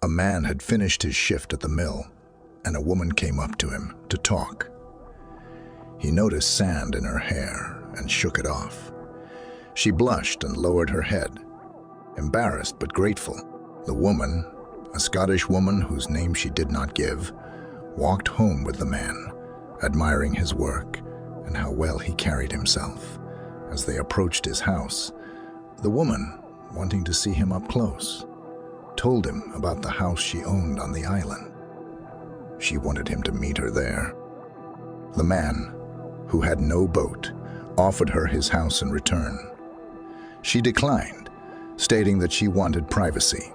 A man had finished his shift at the mill, and a woman came up to him to talk. He noticed sand in her hair and shook it off. She blushed and lowered her head, embarrassed but grateful. The woman, a Scottish woman whose name she did not give, walked home with the man, admiring his work and how well he carried himself. As they approached his house, the woman, wanting to see him up close, told him about the house she owned on the island. She wanted him to meet her there. The man, who had no boat, offered her his house in return. She declined, stating that she wanted privacy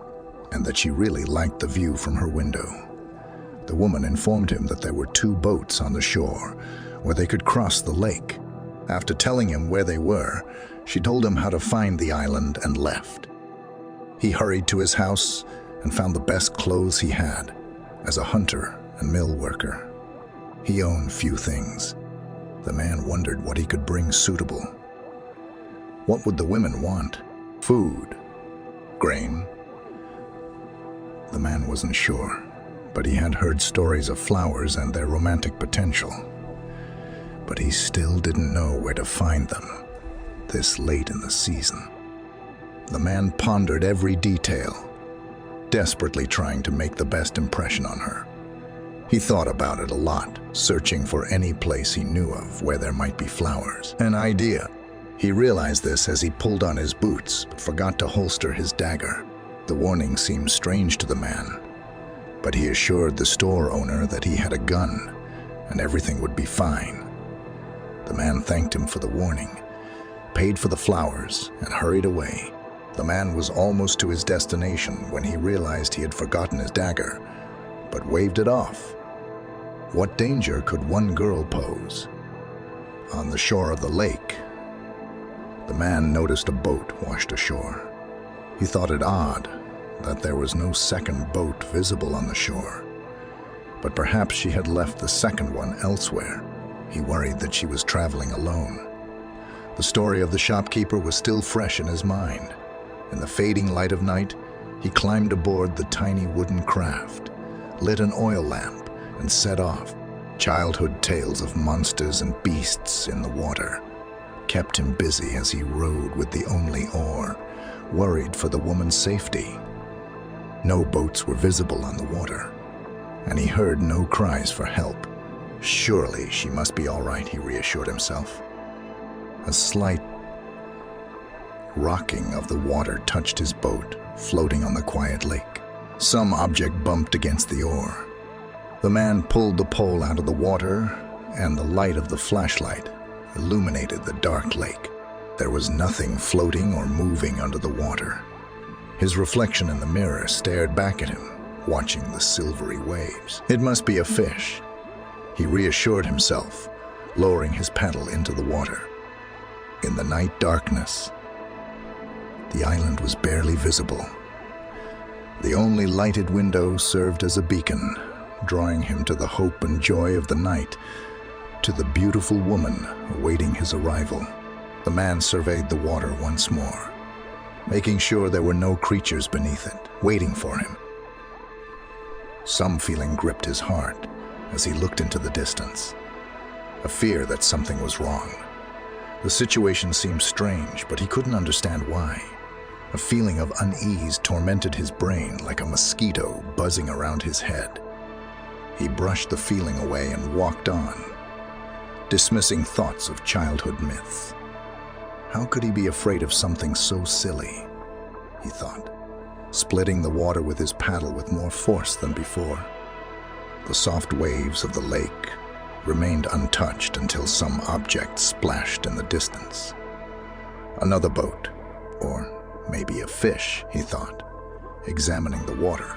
and that she really liked the view from her window. The woman informed him that there were 2 boats on the shore where they could cross the lake. After telling him where they were, she told him how to find the island and left. He hurried to his house and found the best clothes he had as a hunter and mill worker. He owned few things. The man wondered what he could bring suitable. What would the women want? Food? Grain? The man wasn't sure, but he had heard stories of flowers and their romantic potential. But he still didn't know where to find them this late in the season. The man pondered every detail, desperately trying to make the best impression on her. He thought about it a lot, searching for any place he knew of where there might be flowers. An idea. He realized this as he pulled on his boots, but forgot to holster his dagger. The warning seemed strange to the man, but he assured the store owner that he had a gun and everything would be fine. The man thanked him for the warning, paid for the flowers, and hurried away. The man was almost to his destination when he realized he had forgotten his dagger, but waved it off. What danger could one girl pose? On the shore of the lake, the man noticed a boat washed ashore. He thought it odd that there was no second boat visible on the shore, but perhaps she had left the second one elsewhere. He worried that she was traveling alone. The story of the shopkeeper was still fresh in his mind. In the fading light of night, he climbed aboard the tiny wooden craft, lit an oil lamp, and set off. Childhood tales of monsters and beasts in the water kept him busy as he rowed with the only oar, worried for the woman's safety. No boats were visible on the water, and he heard no cries for help. Surely she must be all right, he reassured himself. A slight rocking of the water touched his boat, floating on the quiet lake. Some object bumped against the oar. The man pulled the pole out of the water, and the light of the flashlight illuminated the dark lake. There was nothing floating or moving under the water. His reflection in the mirror stared back at him, watching the silvery waves. It must be a fish, he reassured himself, lowering his paddle into the water. In the night darkness, the island was barely visible. The only lighted window served as a beacon, drawing him to the hope and joy of the night, to the beautiful woman awaiting his arrival. The man surveyed the water once more, making sure there were no creatures beneath it, waiting for him. Some feeling gripped his heart as he looked into the distance, a fear that something was wrong. The situation seemed strange, but he couldn't understand why. A feeling of unease tormented his brain like a mosquito buzzing around his head. He brushed the feeling away and walked on, dismissing thoughts of childhood myths. How could he be afraid of something so silly? He thought, splitting the water with his paddle with more force than before. The soft waves of the lake remained untouched until some object splashed in the distance. Another boat, or maybe a fish, he thought, examining the water.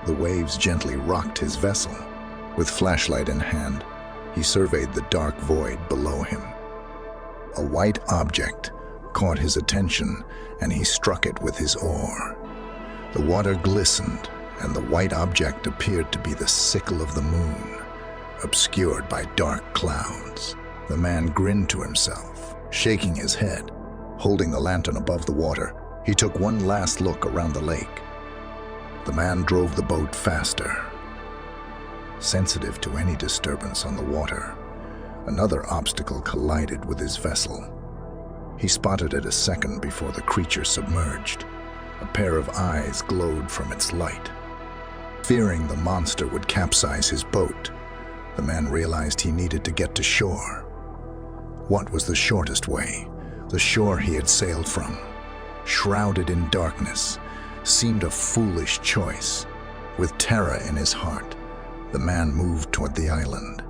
The waves gently rocked his vessel. With flashlight in hand, he surveyed the dark void below him. A white object caught his attention, and he struck it with his oar. The water glistened, and the white object appeared to be the sickle of the moon, obscured by dark clouds. The man grinned to himself, shaking his head. Holding the lantern above the water, he took one last look around the lake. The man drove the boat faster. Sensitive to any disturbance on the water, another obstacle collided with his vessel. He spotted it a second before the creature submerged. A pair of eyes glowed from its light. Fearing the monster would capsize his boat, the man realized he needed to get to shore. What was the shortest way? The shore he had sailed from, shrouded in darkness, seemed a foolish choice. With terror in his heart, the man moved toward the island.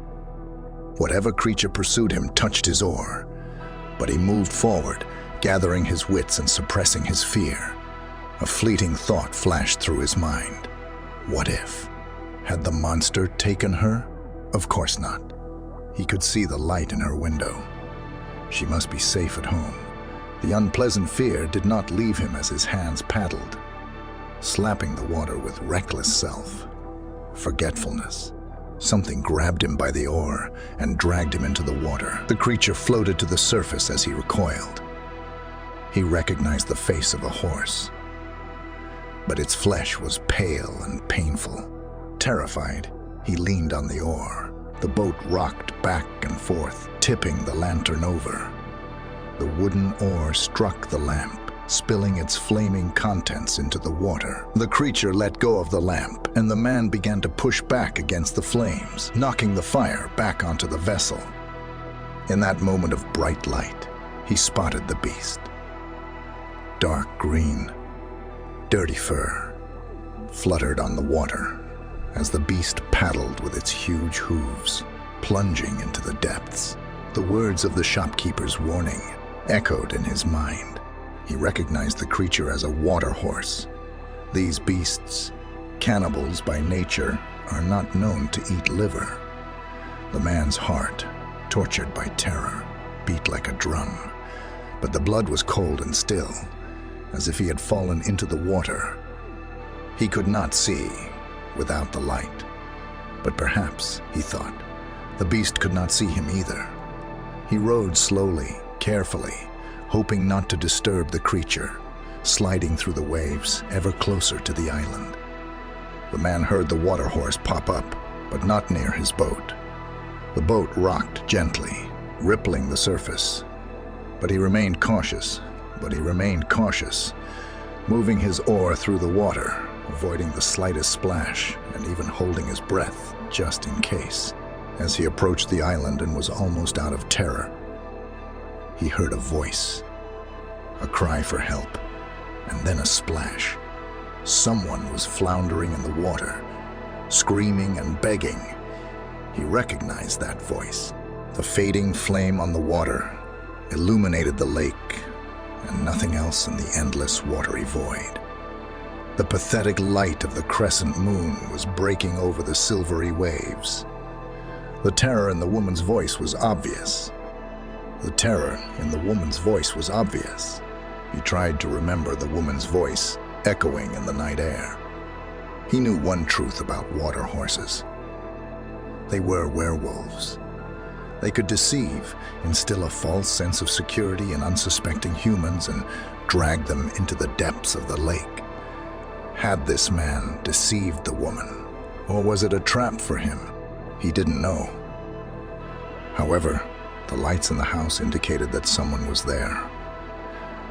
Whatever creature pursued him touched his oar, but he moved forward, gathering his wits and suppressing his fear. A fleeting thought flashed through his mind. What if? Had the monster taken her? Of course not. He could see the light in her window. She must be safe at home. The unpleasant fear did not leave him as his hands paddled, slapping the water with reckless forgetfulness. Something grabbed him by the oar and dragged him into the water. The creature floated to the surface as he recoiled. He recognized the face of a horse, but its flesh was pale and painful. Terrified, he leaned on the oar. The boat rocked back and forth, tipping the lantern over. The wooden oar struck the lamp, spilling its flaming contents into the water. The creature let go of the lamp, and the man began to push back against the flames, knocking the fire back onto the vessel. In that moment of bright light, he spotted the beast. Dark green, dirty fur fluttered on the water as the beast paddled with its huge hooves, plunging into the depths. The words of the shopkeeper's warning echoed in his mind. He recognized the creature as a water horse. These beasts, cannibals by nature, are not known to eat liver. The man's heart, tortured by terror, beat like a drum, but the blood was cold and still, as if he had fallen into the water. He could not see without the light, but perhaps, he thought, the beast could not see him either. He rowed slowly, carefully, hoping not to disturb the creature, sliding through the waves ever closer to the island. The man heard the water horse pop up, but not near his boat. The boat rocked gently, rippling the surface, but he remained cautious, moving his oar through the water, avoiding the slightest splash and even holding his breath just in case. As he approached the island and was almost out of terror, he heard a voice, a cry for help, and then a splash. Someone was floundering in the water, screaming and begging. He recognized that voice. The fading flame on the water illuminated the lake and nothing else in the endless watery void. The pathetic light of the crescent moon was breaking over the silvery waves. The terror in the woman's voice was obvious. He tried to remember the woman's voice echoing in the night air. He knew one truth about water horses. They were werewolves. They could deceive, instill a false sense of security in unsuspecting humans, and drag them into the depths of the lake. Had this man deceived the woman, or was it a trap for him? He didn't know. However, the lights in the house indicated that someone was there.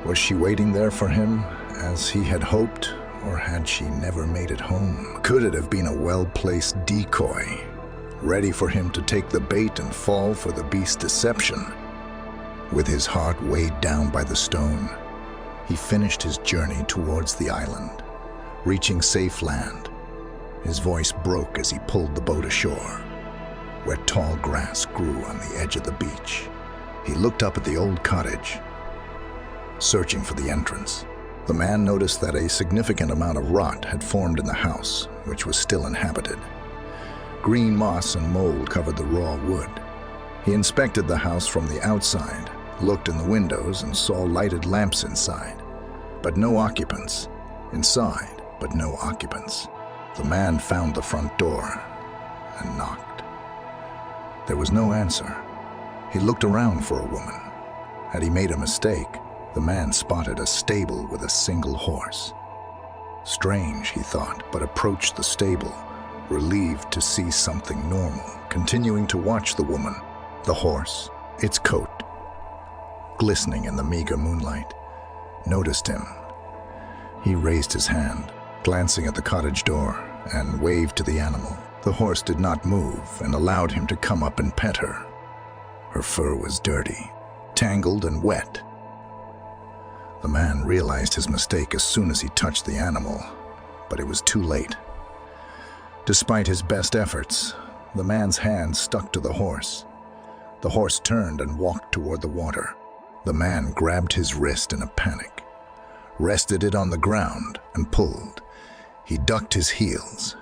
Was she waiting there for him, as he had hoped, or had she never made it home? Could it have been a well-placed decoy, ready for him to take the bait and fall for the beast's deception? With his heart weighed down by the stone, he finished his journey towards the island. Reaching safe land, his voice broke as he pulled the boat ashore, where tall grass grew on the edge of the beach. He looked up at the old cottage, searching for the entrance. The man noticed that a significant amount of rot had formed in the house, which was still inhabited. Green moss and mold covered the raw wood. He inspected the house from the outside, looked in the windows and saw lighted lamps inside, but no occupants. Inside, but no occupants. The man found the front door and knocked. There was no answer. He looked around for a woman. Had he made a mistake? The man spotted a stable with a single horse. Strange, he thought, but approached the stable, relieved to see something normal, continuing to watch the woman, the horse, its coat, glistening in the meager moonlight, noticed him. He raised his hand, glancing at the cottage door, and waved to the animal. The horse did not move and allowed him to come up and pet her. Her fur was dirty, tangled and wet. The man realized his mistake as soon as he touched the animal, but it was too late. Despite his best efforts, the man's hand stuck to the horse. The horse turned and walked toward the water. The man grabbed his wrist in a panic, rested it on the ground, and pulled. He ducked his heels,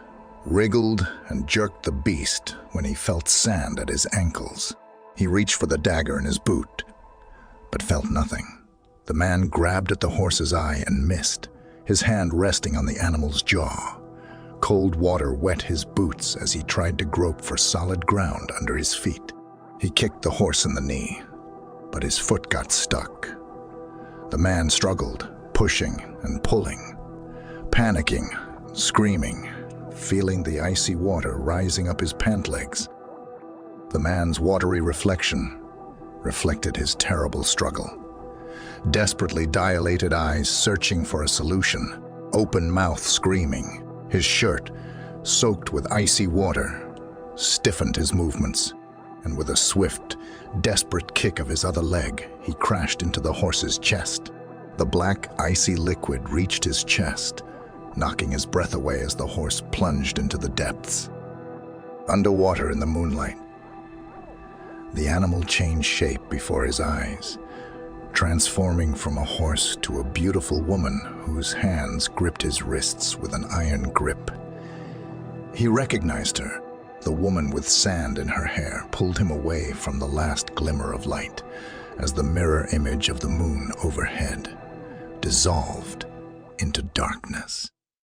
wriggled, and jerked the beast when he felt sand at his ankles. He reached for the dagger in his boot, but felt nothing. The man grabbed at the horse's eye and missed, his hand resting on the animal's jaw. Cold water wet his boots as he tried to grope for solid ground under his feet. He kicked the horse in the knee, but his foot got stuck. The man struggled, pushing and pulling, panicking, screaming, feeling the icy water rising up his pant legs. The man's watery reflection reflected his terrible struggle. Desperately dilated eyes searching for a solution, open mouth screaming. His shirt, soaked with icy water, stiffened his movements, and with a swift, desperate kick of his other leg, he crashed into the horse's chest. The black, icy liquid reached his chest, knocking his breath away as the horse plunged into the depths. Underwater in the moonlight, the animal changed shape before his eyes, transforming from a horse to a beautiful woman whose hands gripped his wrists with an iron grip. He recognized her. The woman with sand in her hair pulled him away from the last glimmer of light as the mirror image of the moon overhead dissolved into darkness.